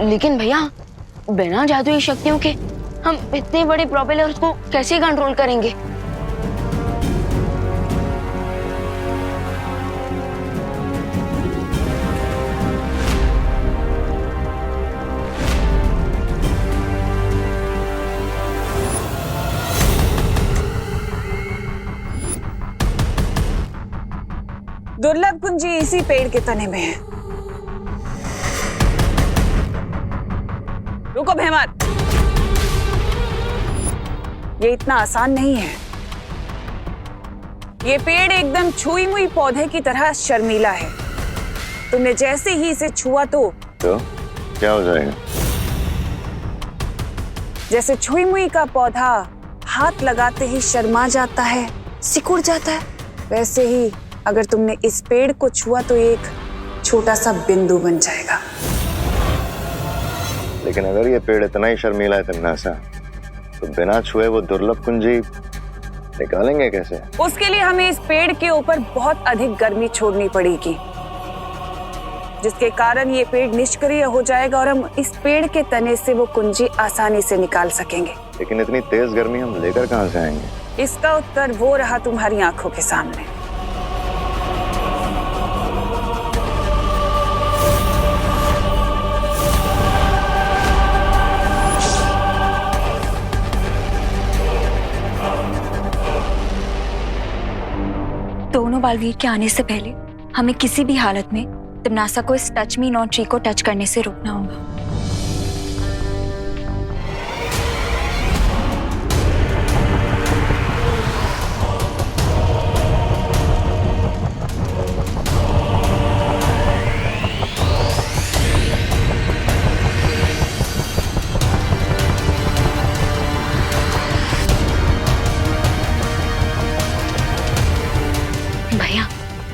लेकिन भैया बिना जादुई शक्तियों के हम इतने बड़े प्रोपेलर्स को कैसे कंट्रोल करेंगे? दुर्लभ कुंजी इसी पेड़ के तने में है। रुको बेहमत, ये इतना आसान नहीं है। ये पेड़ एकदम छुई मुई पौधे की तरह शर्मीला है। तुमने जैसे ही इसे छुआ तो क्या हो जाएगा? जैसे छुई मुई का पौधा हाथ लगाते ही शर्मा जाता है, सिकुड़ जाता है, वैसे ही अगर तुमने इस पेड़ को छुआ तो एक छोटा सा बिंदु बन जाएगा। लेकिन अगर ये पेड़ इतना ही शर्मीला है तिम्नासा, तो बिना छुए वो दुर्लभ कुंजी निकालेंगे कैसे? उसके लिए हमें इस पेड़ के ऊपर बहुत अधिक गर्मी छोड़नी पड़ेगी, जिसके कारण ये पेड़ निष्क्रिय हो जाएगा और हम इस पेड़ के तने से वो कुंजी आसानी से निकाल सकेंगे। लेकिन इतनी तेज गर्मी हम लेकर कहाँ से आएंगे? इसका उत्तर वो रहा तुम्हारी आंखों के सामने। दोनों बालवीर के आने से पहले हमें किसी भी हालत में तिम्नासा को इस टच मी नॉट ट्री को टच करने से रोकना होगा।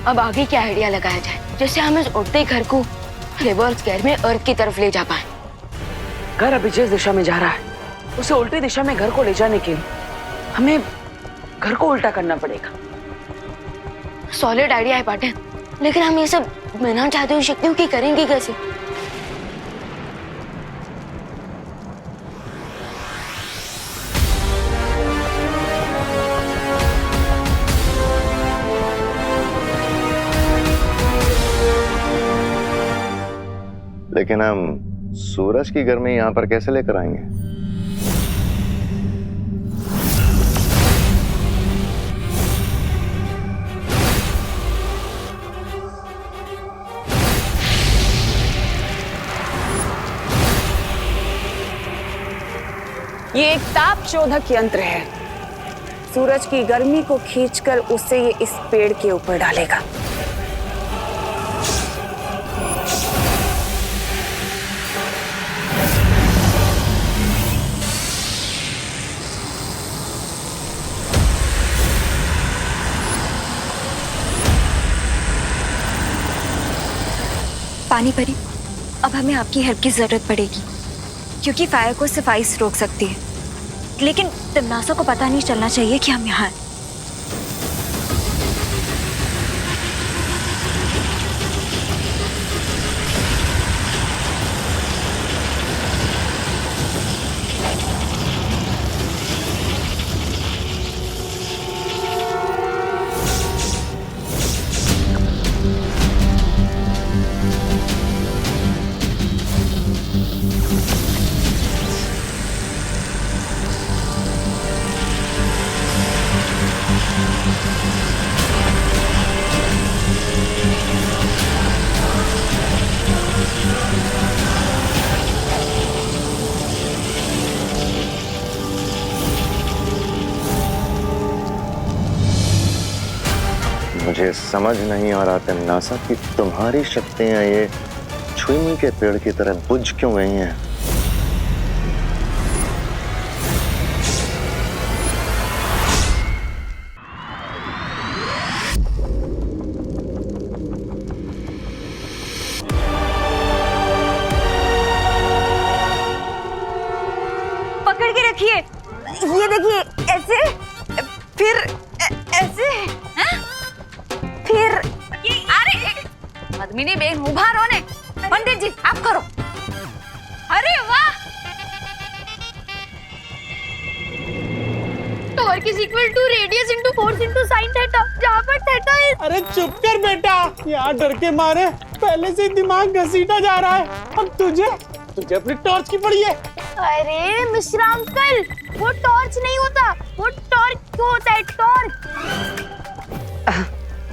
अब आगे क्या आइडिया लगाया जाए जिससे हम इस उड़ते घर को रिवर्स गेयर में अर्थ की तरफ ले जा पाए। घर अभी जिस दिशा में जा रहा है उसे उल्टी दिशा में घर को ले जाने के लिए हमें घर को उल्टा करना पड़ेगा। सॉलिड आइडिया है पाटिल, लेकिन हम ये सब बिना चाहते हुए शक्तियों की करेंगे कैसे? लेकिन हम सूरज की गर्मी यहाँ पर कैसे लेकर आएंगे? ये एक ताप शोधक यंत्र है। सूरज की गर्मी को खींचकर उसे ये इस पेड़ के ऊपर डालेगा। पानी परी, अब हमें आपकी हेल्प की जरूरत पड़ेगी क्योंकि फायर को सिर्फ आइस रोक सकती है, लेकिन तिमनासा को पता नहीं चलना चाहिए कि हम यहाँ हैं। मुझे समझ नहीं आ रहा तिमनासा कि तुम्हारी शक्तियां ये छुई के पेड़ की तरह बुझ क्यों गई हैं? पकड़ के रखिए, ये देखिए, ऐसे फिर ऐसे, फिर अरे पद्मिनी बेन उभा रहो ने। पंडित जी आप करो। अरे वाह, torque is equal to radius into force into sine theta, जहां पर थीटा इज। अरे चुप कर बेटा, यहाँ डर के मारे पहले से दिमाग घसीटा जा रहा है। अब तुझे अपनी टॉर्च की पड़ी है। अरे मिश्रा अंकल, वो टॉर्च नहीं होता, वो टॉर्क होता है, टॉर्क।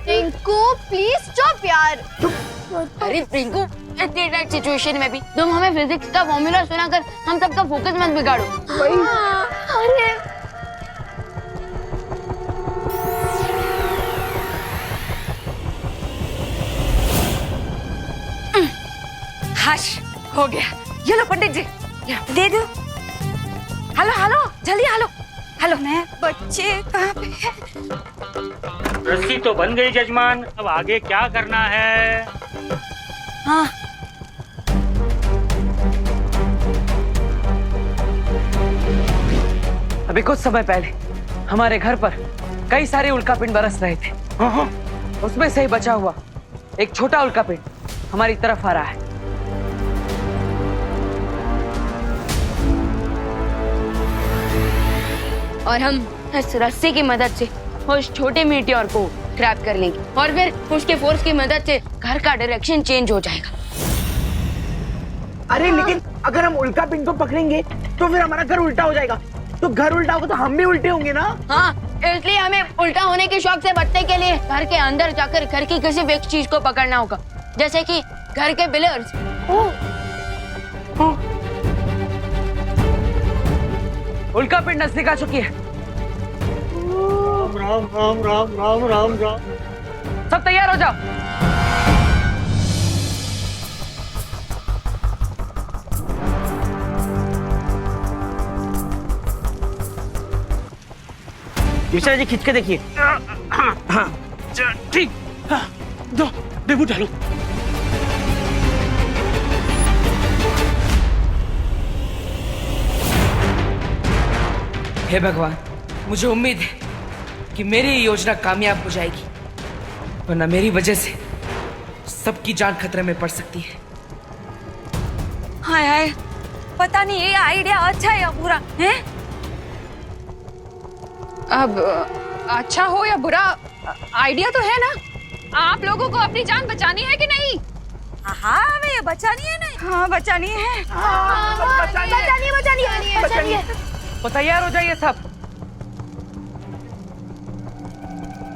रिंकू प्लीज स्टॉप यार। अरे रिंकू, इतनी टाइट सिचुएशन में भी तुम हमें फिजिक्स का फॉर्मूला सुनाकर हम सबका फोकस मत बिगाड़ो। अरे हश, हो गया। ये लो पंडित जी, दे दो। हेलो हेलो, जल्दी हेलो हेलो। मैं बच्चे कहाँ पे हैं? रस्सी तो बन गई जजमान, अब आगे क्या करना है? हाँ, अभी कुछ समय पहले हमारे घर पर कई सारे उल्कापिंड बरस रहे थे। उसमें से ही बचा हुआ एक छोटा उल्कापिंड हमारी तरफ आ रहा है। और हम इस रस्सी की मदद से उस छोटे मीटियोर को ग्रैब कर लेंगे और फिर उसके फोर्स की मदद से घर का डायरेक्शन चेंज हो जाएगा। अरे लेकिन अगर हम उल्का पिंड को पकड़ेंगे तो फिर हमारा घर उल्टा हो जाएगा, तो घर उल्टा होगा तो हम भी उल्टे होंगे ना। हाँ, इसलिए हमें उल्टा होने के शौक से बचने के लिए घर के अंदर जाकर घर की किसी भी एक चीज को पकड़ना होगा, जैसे कि घर के पिलर्स। उल्कापिंड नजदीक आ चुकी है। राम राम राम राम राम राम। सब तैयार हो जाओ। मिश्रा जी खींच के देखिए। ठीक हाँ, दो बेबू डालो। हे भगवान, मुझे उम्मीद है कि मेरी ये योजना कामयाब हो जाएगी, वरना मेरी वजह से सबकी जान खतरे में पड़ सकती है। हाय हाय, पता नहीं ये आइडिया अच्छा है या बुरा है। अब अच्छा हो या बुरा, आइडिया तो है ना। आप लोगों को अपनी जान बचानी है कि नहीं? हाँ हमें बचानी है ना। हाँ बचानी है। बचानी है। तो तैयार हो जाइए सब।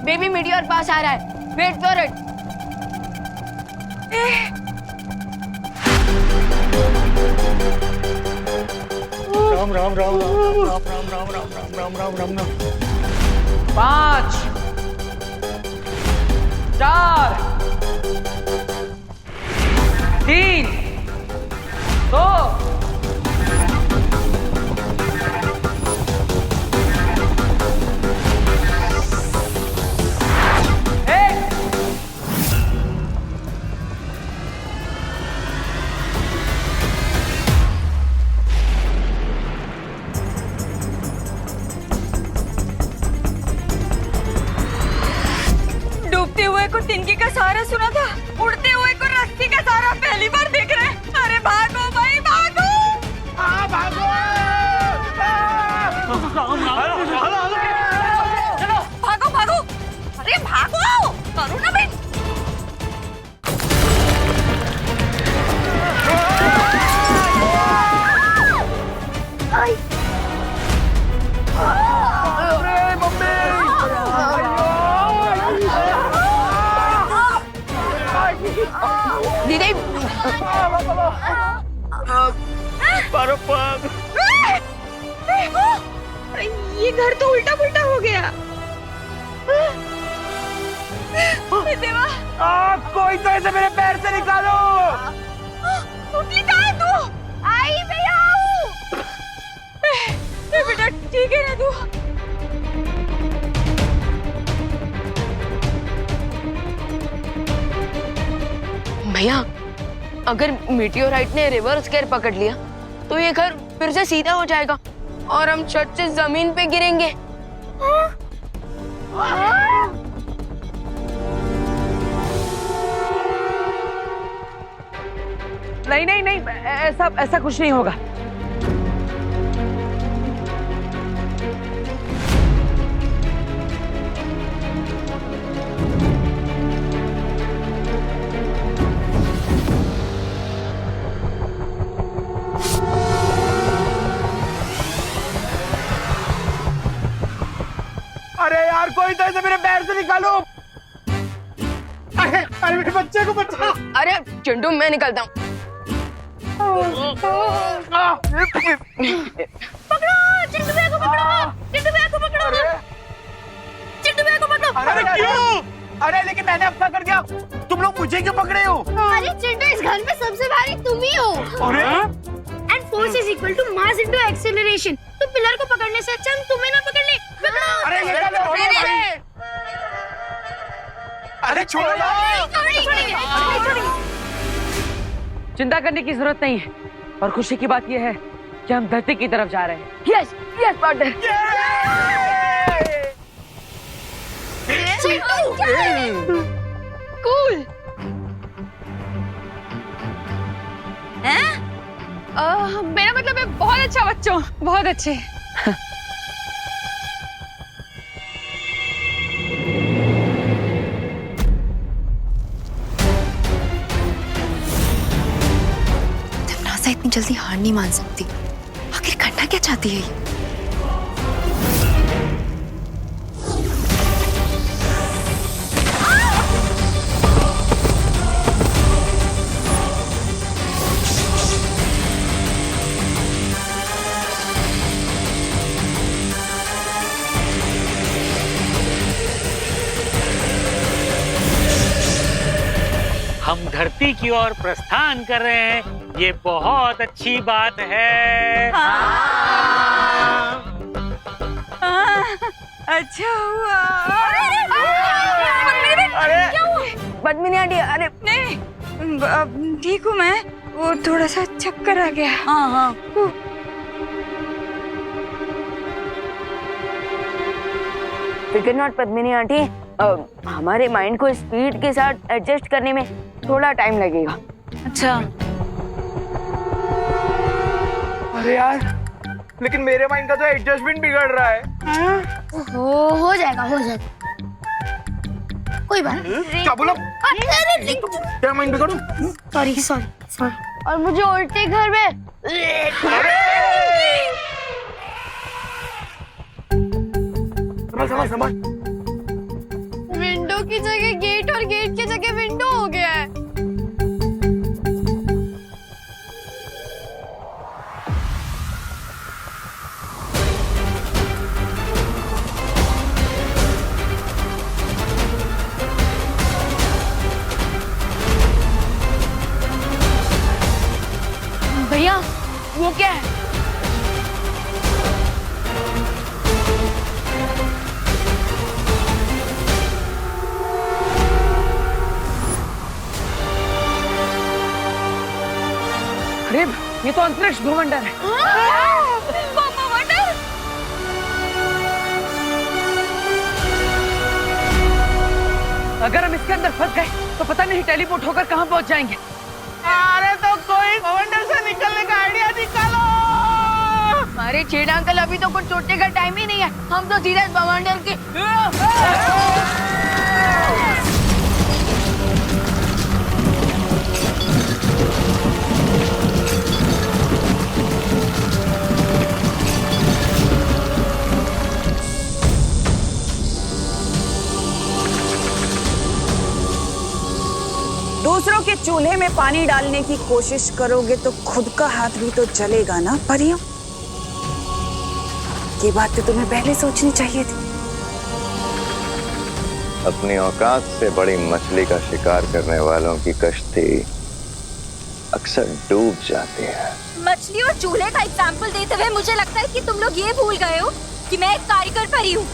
बेबी मीडियोर पास आ रहा है, wait for it. Ram Ram Ram Ram Ram Ram Ram Ram Ram Ram Ram Ram. 5 4 3 2 डूबते हुए को तिनके का सहारा सुना था, उड़ते हुए को रस्सी का सहारा पहली बार देख रहे हैं। अरे भागो भाई भागो। भागो। चलो भागो भागो। अरे भागो, करो ना बेट। दीदी अरे ये घर तो उल्टा पुल्टा हो गया। देवा, कोई तो ऐसे मेरे पैर से निकालो। उठली कहाँ है तू? आई मैं आऊँ। बेटा ठीक है ना तू? भैया, अगर मीटियोराइट ने रिवर्स गेयर पकड़ लिया तो ये घर फिर से सीधा हो जाएगा और हम छत से जमीन पे गिरेंगे। नहीं नहीं नहीं, ऐसा कुछ नहीं होगा। अरे यार, कोई तो ऐसे मेरे पैर से निकालो। अरे मेरे बच्चे को बचाओ। अरे चिंटू, मैं निकलता हूँ। पकड़ो चिंटू भैया को, पकड़ो चिंटू भैया को, पकड़ो चिंटू भैया को, पकड़ो। अरे क्यों? अरे लेकिन मैंने अपना कर दिया, तुम लोग मुझे क्यों पकड़े हो? अरे चिंटू, इस घर में सबसे भारी तुम ही हो। अरे and force is equal to mass into acceleration. तो पिलर को पकड़ने से अच्छा हम तुम्हें ना पकड़ ले। पकड़ो। अरे छोड़ो। चिंता करने की जरूरत नहीं है, और खुशी की बात यह है कि हम धरती की तरफ जा रहे हैं। Yes yes partner. कूल। मेरा मतलब है बहुत अच्छा बच्चों, बहुत अच्छे। नासा इतनी जल्दी हार नहीं मान सकती। आखिर करना क्या चाहती है ये? हम धरती की ओर प्रस्थान कर रहे हैं, ये बहुत अच्छी बात है। अच्छा हुआ। अरे पद्मिनी आंटी, अरे नहीं ठीक हूँ मैं, वो थोड़ा सा चक्कर आ गया। हाँ हाँ। फिकर नॉट पद्मिनी आंटी, हमारे माइंड को स्पीड के साथ एडजस्ट करने में थोड़ा टाइम लगेगा। अच्छा। अरे यार, लेकिन मेरे माइंड का तो एडजस्टमेंट बिगड़ रहा है। हो जाएगा कोई बात नहीं। क्या बोला? क्या माइंड बिगड़ू? सॉरी। और मुझे उल्टे घर में समझ। विंडो की जगह गेट और गेट की जगह विंडो हो गया है। भैया वो क्या है? अरे ये तो अंतरिक्ष भूमंडल है। अगर हम इसके अंदर फंस गए तो पता नहीं टेलीपोर्ट होकर कहाँ पहुँच जाएंगे। अरे तो कोई भवंडर से निकलने का आइडिया निकालो। अरे छेड़ा अंकल, अभी तो कुछ सोचने का टाइम ही नहीं है, हम तो सीधे भवंडर के दूसरों के चूल्हे में पानी डालने की कोशिश करोगे तो खुद का हाथ भी तो जलेगा ना परियों। ये बात तो तुम्हें पहले सोचनी चाहिए थी। अपनी औकात से बड़ी मछली का शिकार करने वालों की कश्ती अक्सर डूब जाती है। मछली और चूल्हे का एग्जाम्पल देते हुए मुझे लगता है कि तुम लोग ये भूल गए हो कि मैं एक कारीगर परी हूँ।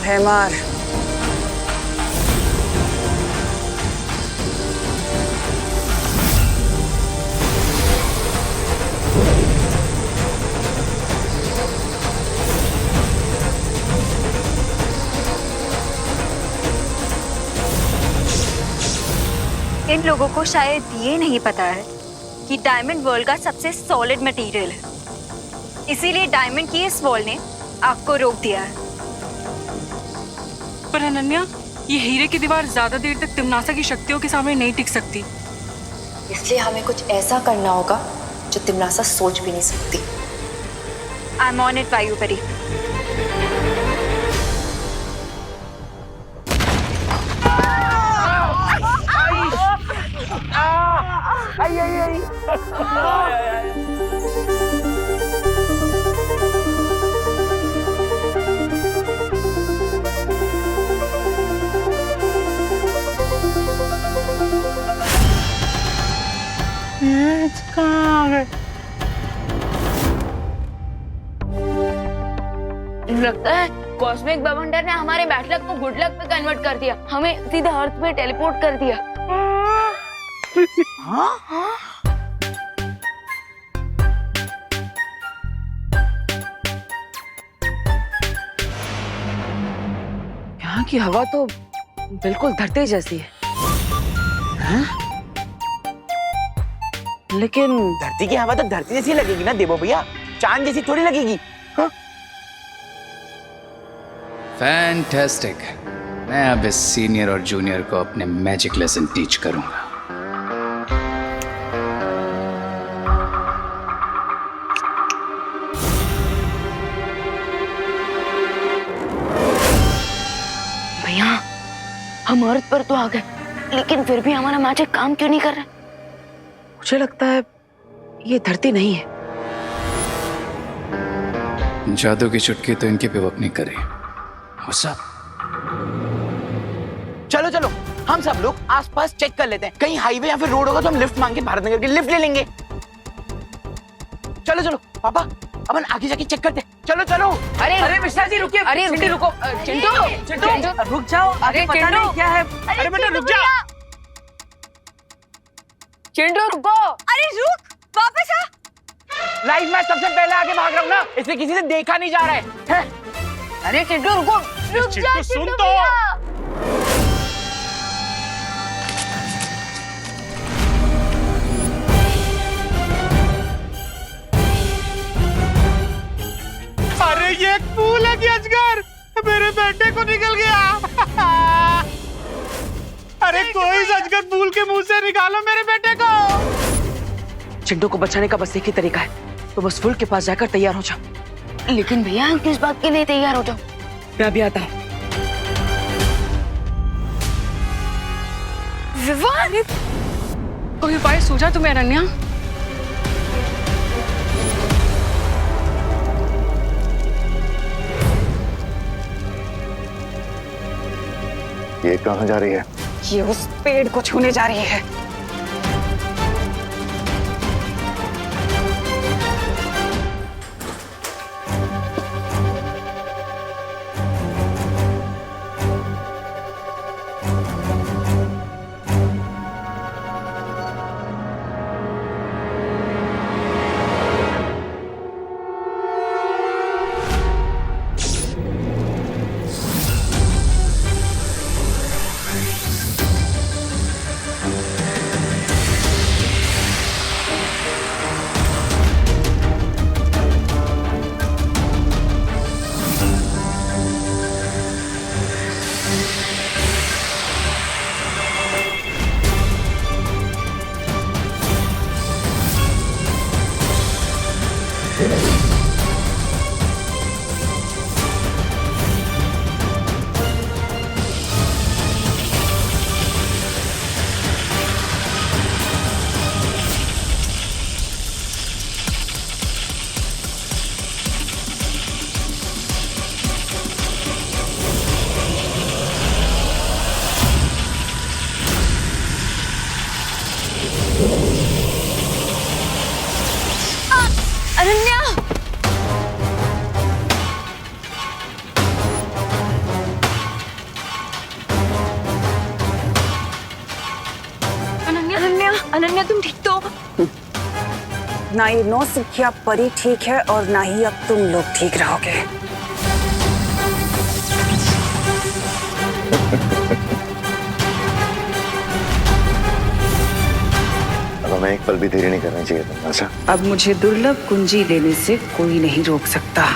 हैमार, इन लोगों को शायद ये नहीं पता है कि डायमंड वर्ल्ड का सबसे सॉलिड मटेरियल है, इसीलिए डायमंड की इस वॉल ने आग को रोक दिया है। पर अनन्या, ये हीरे की दीवार ज्यादा देर तक तिम्नासा की शक्तियों के सामने नहीं टिक सकती। इसलिए हमें कुछ ऐसा करना होगा जो तिम्नासा सोच भी नहीं सकती। I am on it Vayupari. लगता है कॉस्मिक बवंडर ने हमारे बैड लक को गुड लक पे कन्वर्ट कर दिया, हमें सीधे अर्थ पे टेलीपोर्ट कर दिया। हाँ? यहाँ की हवा तो बिल्कुल धरती जैसी है। हाँ? लेकिन धरती की हवा तो धरती जैसी लगेगी ना देवो भैया, चांद जैसी थोड़ी लगेगी। हाँ? फैंटास्टिक। मैं अब इस सीनियर और जूनियर को अपने मैजिक लेसन टीच करूंगा। भैया, हम अर्थ पर तो आ गए, लेकिन फिर भी हमारा मैजिक काम क्यों नहीं कर रहा? मुझे लगता है ये धरती नहीं है। जादू की चुटकी तो इनकी भी वक्त नहीं करे। वो सब चलो चलो, हम सब लोग आसपास चेक कर लेते हैं, कहीं हाईवे या फिर रोड होगा तो हम लिफ्ट मांग के भारत नगर की लिफ्ट ले लेंगे। चलो चलो पापा, अपन आगे जाके चेक करते। चलो चलो। अरे मिश्रा जी रुकिए। अरे चिंटू रुको। चिंटू रुक जाओ। अरे पता नहीं क्या है। अरे बेटा रुक जा। चिंटू रुको। अरे रुक, वापस आ। लाइफ में सबसे पहले आगे भाग रहा हूँ ना, इसलिए किसी से देखा नहीं जा रहा है। अरे चिंटू रुको। रुक जा सुन चिंटू तो। भैया। अरे ये एक फूल है कि अजगर मेरे बेटे को निकल गया। अरे कोई अजगर फूल के मुंह से निकालो मेरे बेटे को। चिंटू को बचाने का बस एक ही तरीका है, तो बस फूल के पास जाकर तैयार हो जाओ। लेकिन भैया किस बात के लिए तैयार हो जाओ? मैं अभी आता हूँ। विवान, कोई उपाय सूझा तुम्हें अनन्या? ये कहाँ जा रही है? ये उस पेड़ को छूने जा रही है। अनन्या, अनन्या, अनन्या तुम ठीक तो? ना ये नौसिखिया परी ठीक है और ना ही अब तुम लोग ठीक रहोगे। अब हमें एक पल भी देरी नहीं करनी चाहिए था। अब मुझे दुर्लभ कुंजी लेने से कोई नहीं रोक सकता।